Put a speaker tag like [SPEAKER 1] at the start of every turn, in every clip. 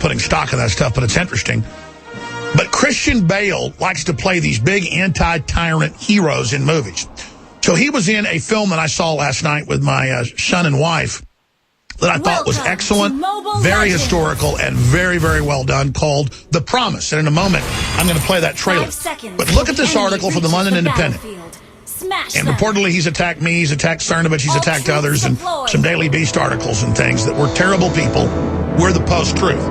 [SPEAKER 1] putting stock in that stuff, but it's interesting. But Christian Bale likes to play these big anti-tyrant heroes in movies. So he was in a film that I saw last night with my son and wife that I thought was excellent, very historical, and very, very well done, called The Promise. And in a moment, I'm going to play that trailer. But look at this article from the London Independent. And reportedly, he's attacked me, he's attacked Cernovich, he's attacked others, and some Daily Beast articles and things that we're terrible people. We're the Post-Truth.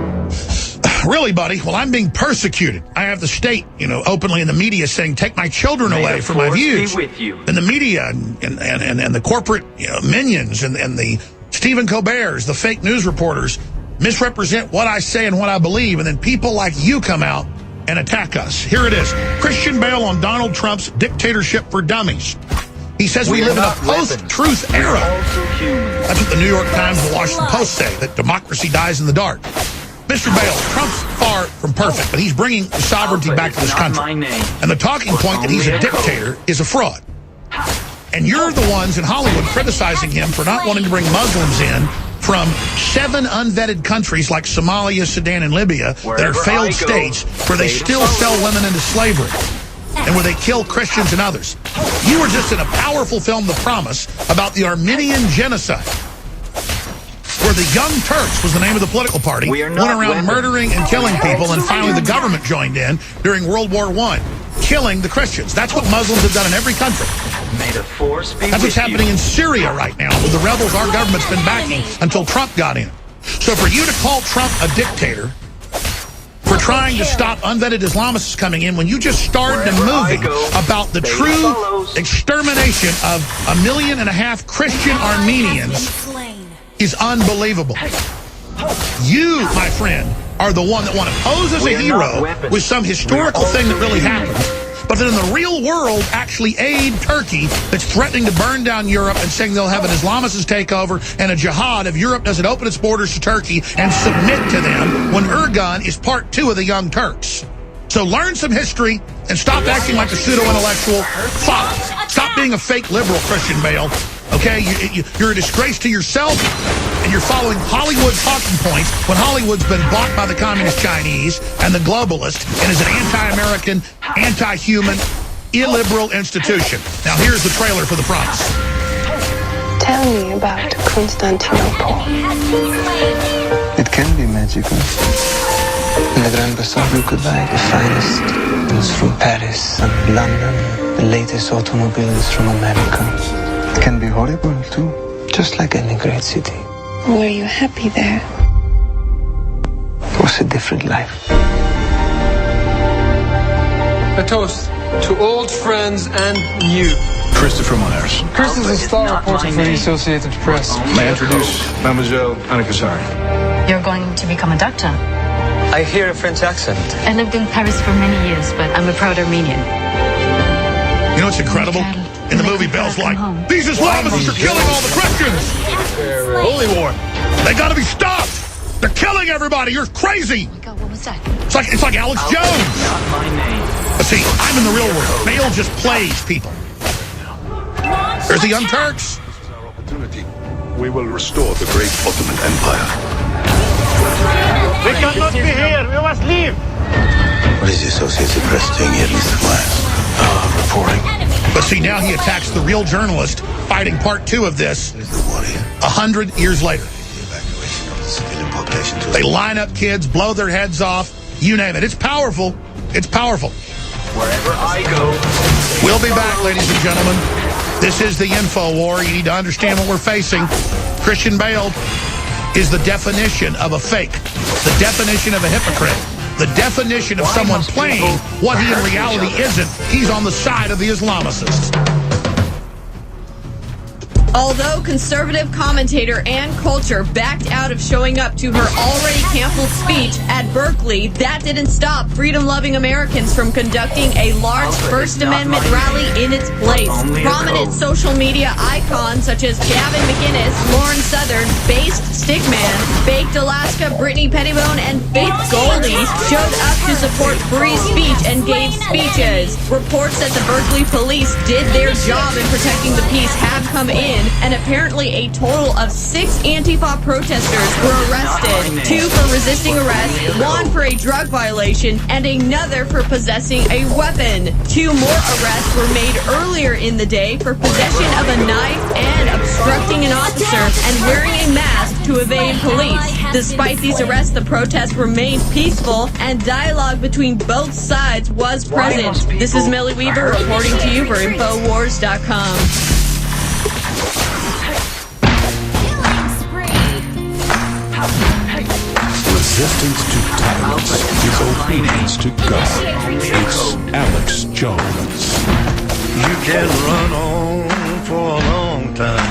[SPEAKER 1] Really, buddy? Well, I'm being persecuted. I have the state, openly in the media saying, take my children away from my views. And the media and the corporate minions and the Stephen Colbert's, the fake news reporters, misrepresent what I say and what I believe, and then people like you come out and attack us. Here it is. Christian Bale on Donald Trump's dictatorship for dummies. He says we live in a post-truth era. That's what the New York Times and the Washington Post say, that democracy dies in the dark. Mr. Bale, Trump's far from perfect, but he's bringing sovereignty back to this country. And the talking point that he's a dictator is a fraud. And you're the ones in Hollywood criticizing him for not wanting to bring Muslims in from 7 unvetted countries like Somalia, Sudan, and Libya that are failed states where they still sell women into slavery and where they kill Christians and others. You were just in a powerful film, The Promise, about the Armenian genocide, where the Young Turks was the name of the political party, went around murdering and killing people, and finally the government joined in during World War I, killing the Christians. That's what Muslims have done in every country. That's what's happening in Syria right now with the rebels our government's been backing until Trump got in. So for you to call Trump a dictator for trying to stop unvetted Islamists coming in when you just starred in a movie about the true extermination of 1.5 million Christian Armenians is unbelievable. You, my friend, are the one that want to pose as a hero with some historical thing that really happened, but then in the real world actually aid Turkey that's threatening to burn down Europe and saying they'll have an Islamist takeover and a jihad if Europe doesn't open its borders to Turkey and submit to them when Erdogan is part 2 of the Young Turks. So learn some history and stop acting like a pseudo-intellectual. Stop being a fake liberal, Christian Bale. Okay, you're a disgrace to yourself, and you're following Hollywood talking points when Hollywood's been bought by the communist Chinese and the globalist and is an anti-American, anti-human, illiberal institution. Now here's the trailer for The Promise.
[SPEAKER 2] Tell me about Constantinople.
[SPEAKER 3] It can be magical. In the Grand Bazaar you could buy the finest goods from Paris and London, the latest automobiles from America. It can be horrible too, just like any great city.
[SPEAKER 2] Were you happy there?
[SPEAKER 3] It was a different life.
[SPEAKER 4] A toast to old friends and new.
[SPEAKER 5] Christopher Myers.
[SPEAKER 4] Chris is a star reporter for the Associated Press.
[SPEAKER 5] May I introduce Mademoiselle Annika Sari.
[SPEAKER 6] You're going to become a doctor.
[SPEAKER 3] I hear a French accent.
[SPEAKER 6] I lived in Paris for many years, but I'm a proud Armenian.
[SPEAKER 1] You know what's incredible? In the movie, Bell's like, these Islamists are killing all the Christians. Holy war. They got to be stopped. They're killing everybody. You're crazy.
[SPEAKER 6] Oh my God, what was that?
[SPEAKER 1] It's like Alex Jones. But see, I'm in the real world. Bale just plays people. There's the Young Turks.
[SPEAKER 5] This is our opportunity. We will restore the great Ottoman Empire.
[SPEAKER 7] We cannot be here. We must leave.
[SPEAKER 3] What is the Associated Press doing here, Mr. Myers? Reporting.
[SPEAKER 1] But see, now he attacks the real journalist fighting part 2 of this 100 years later. They line up kids, blow their heads off, you name it. It's powerful. It's powerful.
[SPEAKER 7] Wherever I go.
[SPEAKER 1] We'll be back, ladies and gentlemen. This is the info war. You need to understand what we're facing. Christian Bale is the definition of a fake, the definition of a hypocrite, the definition of someone playing what he in reality isn't. He's on the side of the Islamicists.
[SPEAKER 8] Although conservative commentator Ann Coulter backed out of showing up to her already canceled speech at Berkeley, that didn't stop freedom-loving Americans from conducting a large First Amendment rally in its place. Prominent social media icons such as Gavin McInnes, Lauren Southern, Based Stickman, Baked Alaska, Brittany Pettibone, and Faith Goldie showed up to support free speech and gave speeches. Reports that the Berkeley police did their job in protecting the peace have come in. Washington, and apparently a total of 6 Antifa protesters were arrested. 2 for resisting arrest, 1 for a drug violation, and another for possessing a weapon. 2 more arrests were made earlier in the day for possession of a knife and obstructing an officer and wearing a mask to evade police. Despite these arrests, the protests remained peaceful and dialogue between both sides was present. This is Millie Weaver reporting to you for Infowars.com.
[SPEAKER 5] Resistance to tyrants is obedience to God. It's Alex Jones.
[SPEAKER 9] You can run on for a long time.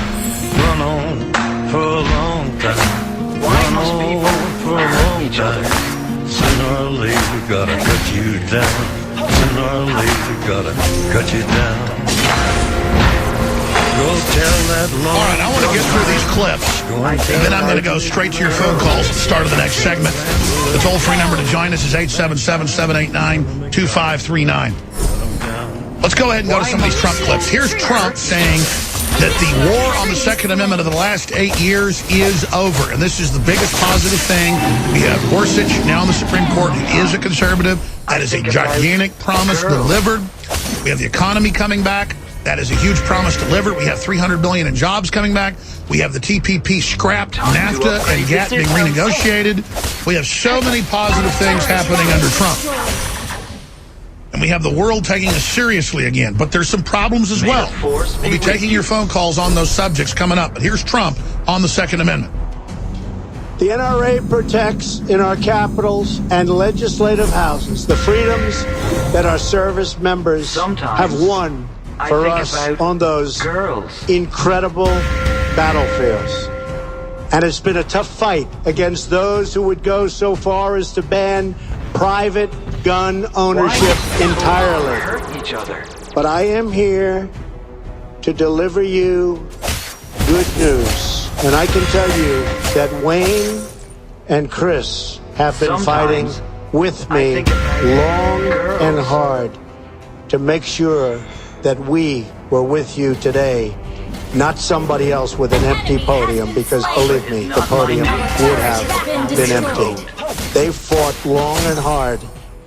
[SPEAKER 9] Run on for a long time. Run on for a long time. Sooner or later, gotta cut you down. Sooner or later, gotta cut you down. Go tell that long.
[SPEAKER 1] All right, I want to get through these clips, and then I'm going to go straight to your phone calls at the start of the next segment. The toll-free number to join us is 877-789-2539. Let's go ahead and go to some of these Trump clips. Here's Trump saying that the war on the Second Amendment of the last 8 years is over. And this is the biggest positive thing. We have Gorsuch now in the Supreme Court, who is a conservative. That is a gigantic promise delivered. We have the economy coming back. That is a huge promise delivered. We have $300 billion in jobs coming back. We have the TPP scrapped, NAFTA and GATT being renegotiated. We have so many positive things happening under Trump. And we have the world taking us seriously again. But there's some problems as well. We'll be taking your phone calls on those subjects coming up. But here's Trump on the Second Amendment.
[SPEAKER 10] The NRA protects in our capitals and legislative houses the freedoms that our service members have won for us on those incredible battlefields. And it's been a tough fight against those who would go so far as to ban private gun ownership entirely. But I am here to deliver you good news. And I can tell you that Wayne and Chris have been fighting with me long and hard to make sure that we were with you today, not somebody else with an empty podium, because believe me, the podium would have been empty. They fought long and hard,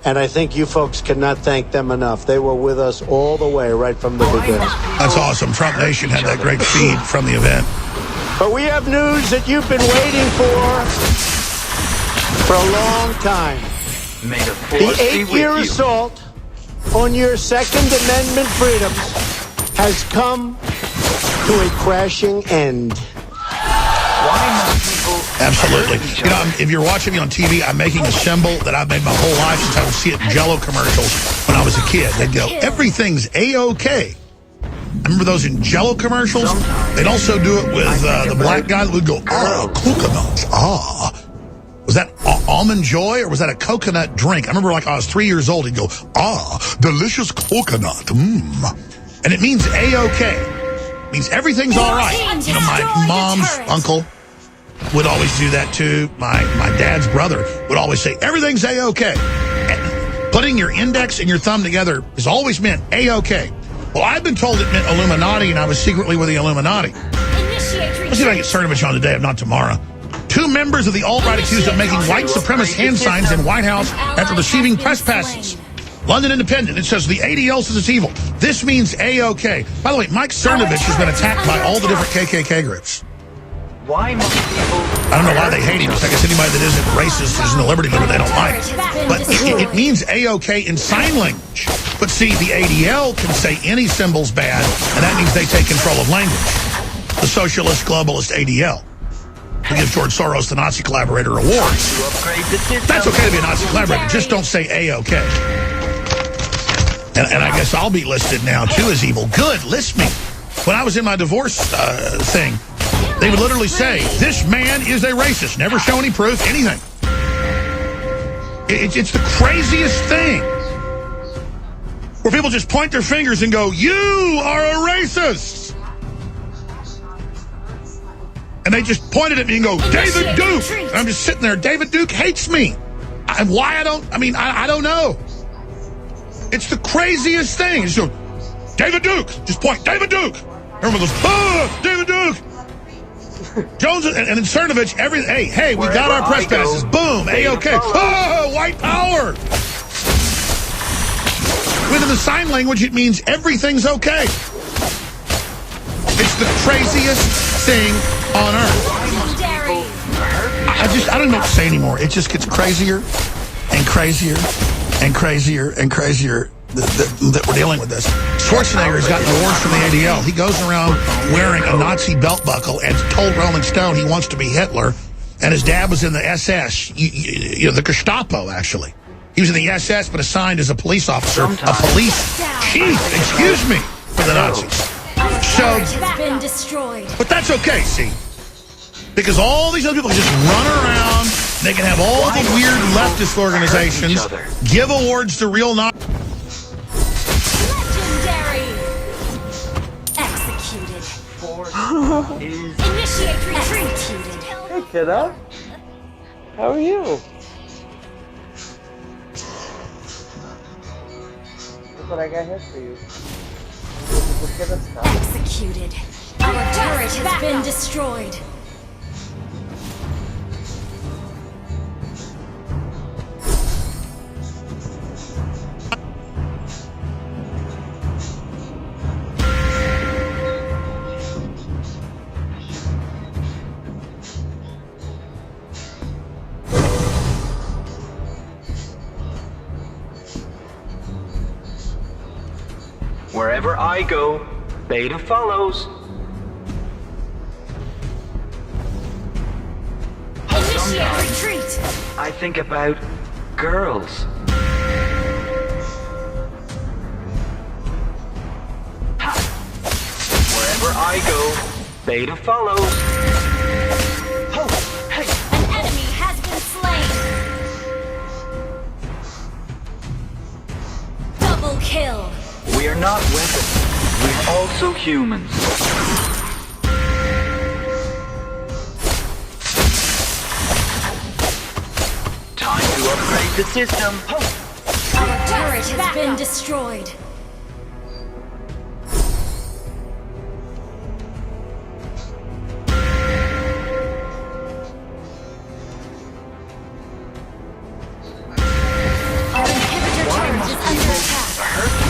[SPEAKER 10] and I think you folks cannot thank them enough. They were with us all the way, right from the beginning.
[SPEAKER 1] That's awesome. Trump Nation had that great feed from the event.
[SPEAKER 10] But we have news that you've been waiting for a long time. The 8-year assault on your Second Amendment freedoms has come to a crashing end.
[SPEAKER 1] Absolutely. You know, if you're watching me on TV, I'm making a symbol that I've made my whole life since I would see it in Jell-O commercials when I was a kid. They'd go, everything's A-OK. I remember those in Jell-O commercials. They'd also do it with the black guy that would go, oh, coconuts, ah. Was that Almond Joy, or was that a coconut drink? I remember, like, I was 3 years old, he'd go, ah, delicious coconut, And it means A-OK. It means everything's all right. You know, my mom's uncle would always do that, too. My dad's brother would always say, everything's A-OK. And putting your index and your thumb together has always meant A-OK. Well, I've been told it meant Illuminati, and I was secretly with the Illuminati. Let's see if I can get Cernovich on today, if not tomorrow. 2 members of the alt-right accused of making white supremacist hand signs in White House after receiving press passes. London Independent, it says the ADL says it's evil. This means A-OK. By the way, Mike Cernovich has been attacked by all the different KKK groups.
[SPEAKER 7] Why must people...
[SPEAKER 1] I don't know why they hate him. I guess anybody that isn't racist is in the Liberty Movement they don't like. But it means A-OK in sign language. But see, the ADL can say any symbol's bad, and that means they take control of language. The socialist globalist ADL. To give George Soros the Nazi collaborator award. That's okay to be a Nazi collaborator. Just don't say A-OK. And I guess I'll be listed now, too, as evil. Good, list me. When I was in my divorce thing, they would literally say, this man is a racist. Never show any proof, anything. It's the craziest thing. Where people just point their fingers and go, you are a racist. And they just pointed at me and go, David Duke. And I'm just sitting there. David Duke hates me. And why I don't know. It's the craziest thing. Just go, David Duke. Just point, David Duke. Everyone goes, oh, David Duke. Jones and in Cernovich, hey, we got our press passes. Boom, A-OK. Oh, white power. Within the sign language, it means everything's okay. It's the craziest thing on earth. I don't know what to say anymore. It just gets crazier and crazier and crazier and crazier that we're dealing with this. Schwarzenegger has gotten awards from the ADL. He goes around wearing a Nazi belt buckle and told Rolling Stone he wants to be Hitler. And his dad was in the SS, you know, the Gestapo, actually. He was in the SS, but assigned as a police officer, a police chief, excuse me, for the Nazis. So,
[SPEAKER 11] been destroyed.
[SPEAKER 1] But that's okay, see? Because all these other people can just run around. They can have all the weird leftist organizations give awards to real Nazis.
[SPEAKER 11] Initiate retreat.
[SPEAKER 12] Hey, kiddo. How are you? Look what I got here for you.
[SPEAKER 11] Executed. Our turret has been destroyed.
[SPEAKER 7] Wherever I go, Beta follows.
[SPEAKER 11] Initiate retreat.
[SPEAKER 7] I think about girls. Ha! Wherever I go, Beta follows.
[SPEAKER 11] Oh, hey. An enemy has been slain. Double kill.
[SPEAKER 7] We are not weapons. We're also humans. Time to upgrade the system.
[SPEAKER 11] Our turret has been destroyed. Our inhibitor turret is under attack.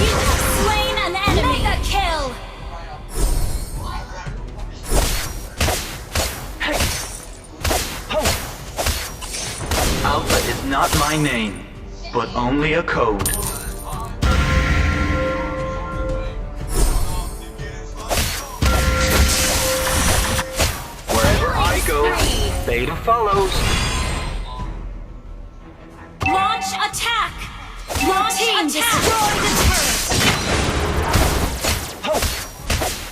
[SPEAKER 11] You have slain an enemy. Mega kill.
[SPEAKER 7] Hey! Ho! Alpha is not my name, but only a code. Wherever I go, Beta follows.
[SPEAKER 11] Launch attack. Launch attack. Destroy the turret.
[SPEAKER 7] Ho!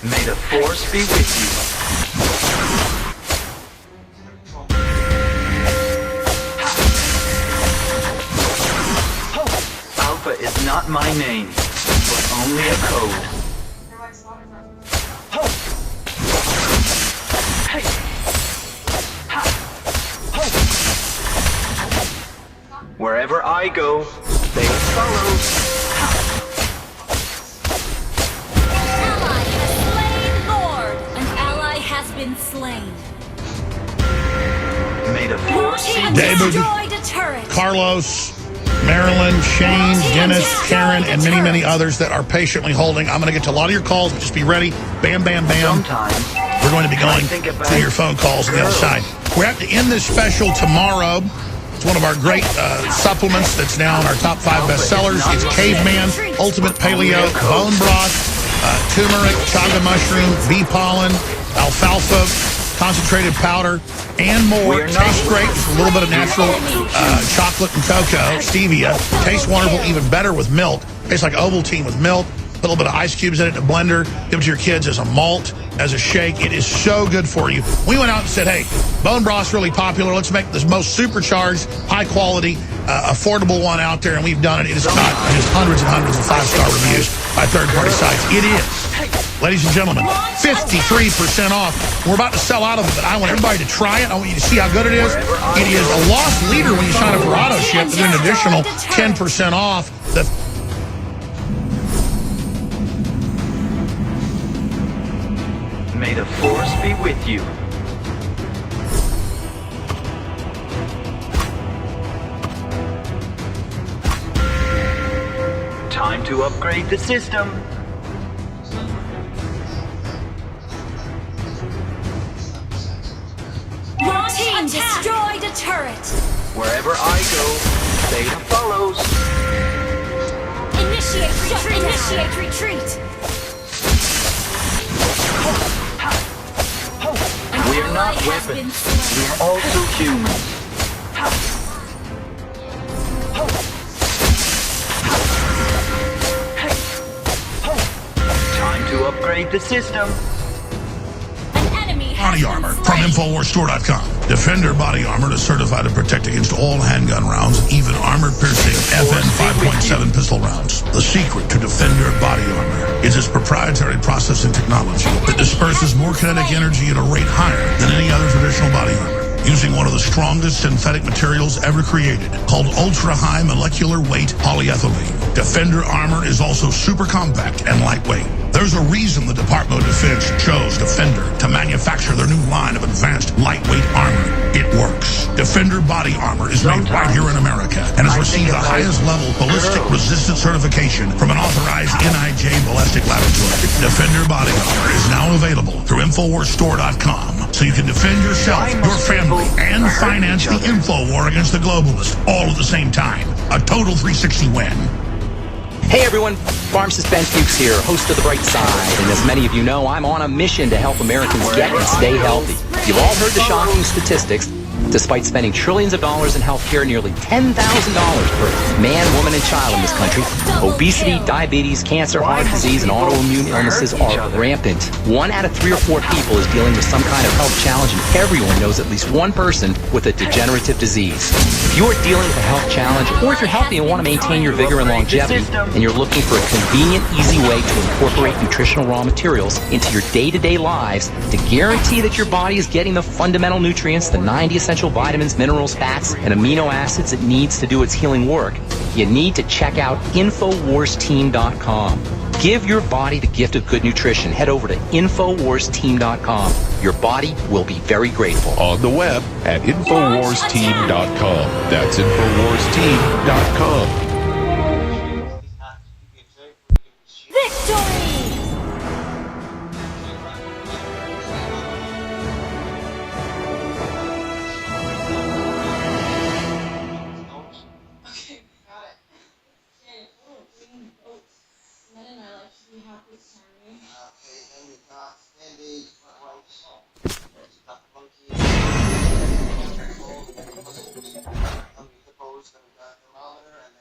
[SPEAKER 7] May the force be with you. Alpha is not my name, but only a code. Ho! Hey! Ha! Ho! Wherever I go, they follow.
[SPEAKER 11] Ally has slain Lord. An ally has been slain.
[SPEAKER 7] May the force be
[SPEAKER 1] David,
[SPEAKER 11] destroyed a turret.
[SPEAKER 1] Carlos, Marilyn, Shane, Dennis, Karen, and many, many others that are patiently holding. I'm going to get to a lot of your calls, but just be ready. Bam, bam, bam. We're going to be going to your phone calls on the other side. We're have to end this special tomorrow. It's one of our great supplements that's now in our top 5 bestsellers. It's Caveman, Ultimate Paleo, Bone Broth, Turmeric, Chaga Mushroom, Bee Pollen, Alfalfa, Concentrated Powder, and more. Tastes great. Just a little bit of natural chocolate and cocoa, stevia. Tastes wonderful, even better with milk. Tastes like Ovaltine with milk. Put a little bit of ice cubes in it in a blender. Give it to your kids as a malt, as a shake. It is so good for you. We went out and said, hey, bone broth's really popular. Let's make the most supercharged, high-quality, affordable one out there, and we've done it. It has got just hundreds and hundreds of 5-star reviews by third-party sites. It is, ladies and gentlemen, 53% off. We're about to sell out of it, but I want everybody to try it. I want you to see how good it is. It is a lost leader when you sign up for auto ship. There's an additional 10% off.
[SPEAKER 7] May the Force be with you. Time to upgrade the system.
[SPEAKER 11] Your team destroyed a turret.
[SPEAKER 7] Wherever I go, Beta follows.
[SPEAKER 11] Initiate retreat. Initiate retreat.
[SPEAKER 7] We're not weapons. We're also human. Time to upgrade the system.
[SPEAKER 11] An enemy has
[SPEAKER 1] Body
[SPEAKER 11] been
[SPEAKER 1] armor
[SPEAKER 11] slain.
[SPEAKER 1] from InfoWarsStore.com. Defender body armor is certified to protect against all handgun rounds and even armor-piercing FN 5.7 pistol rounds. The secret to Defender body armor is its proprietary processing technology that disperses more kinetic energy at a rate higher than any other traditional body armor, using one of the strongest synthetic materials ever created, called ultra-high molecular weight polyethylene. Defender armor is also super compact and lightweight. There's a reason the Department of Defense chose Defender to manufacture their new line of advanced lightweight armor. It works. Defender body armor is made right here in America and has received the highest level ballistic resistant certification from an authorized NIJ ballistic laboratory. Defender body armor is now available through InfoWarsStore.com, so you can defend yourself, your family, and finance the info war against the globalists all at the same time. A total 360 win.
[SPEAKER 13] Hey everyone, Pharmacist Ben Fuchs here, host of The Bright Side, and as many of you know, I'm on a mission to help Americans get and stay healthy. You've all heard the shocking statistics. Despite spending trillions of dollars in healthcare, nearly $10,000 per man, woman, and child in this country, obesity, diabetes, cancer, heart disease, and autoimmune illnesses are rampant. 1 out of 3 or 4 people is dealing with some kind of health challenge, and everyone knows at least one person with a degenerative disease. If you are dealing with a health challenge, or if you're healthy and want to maintain your vigor and longevity, and you're looking for a convenient, easy way to incorporate nutritional raw materials into your day-to-day lives to guarantee that your body is getting the fundamental nutrients, the 90 essential vitamins, minerals, fats, and amino acids it needs to do its healing work, you need to check out InfoWarsTeam.com. Give your body the gift of good nutrition. Head over to InfoWarsTeam.com. Your body will be very grateful.
[SPEAKER 14] On the web at InfoWarsTeam.com. That's InfoWarsTeam.com.
[SPEAKER 11] Victory!
[SPEAKER 15] Opposed, got a thermometer, and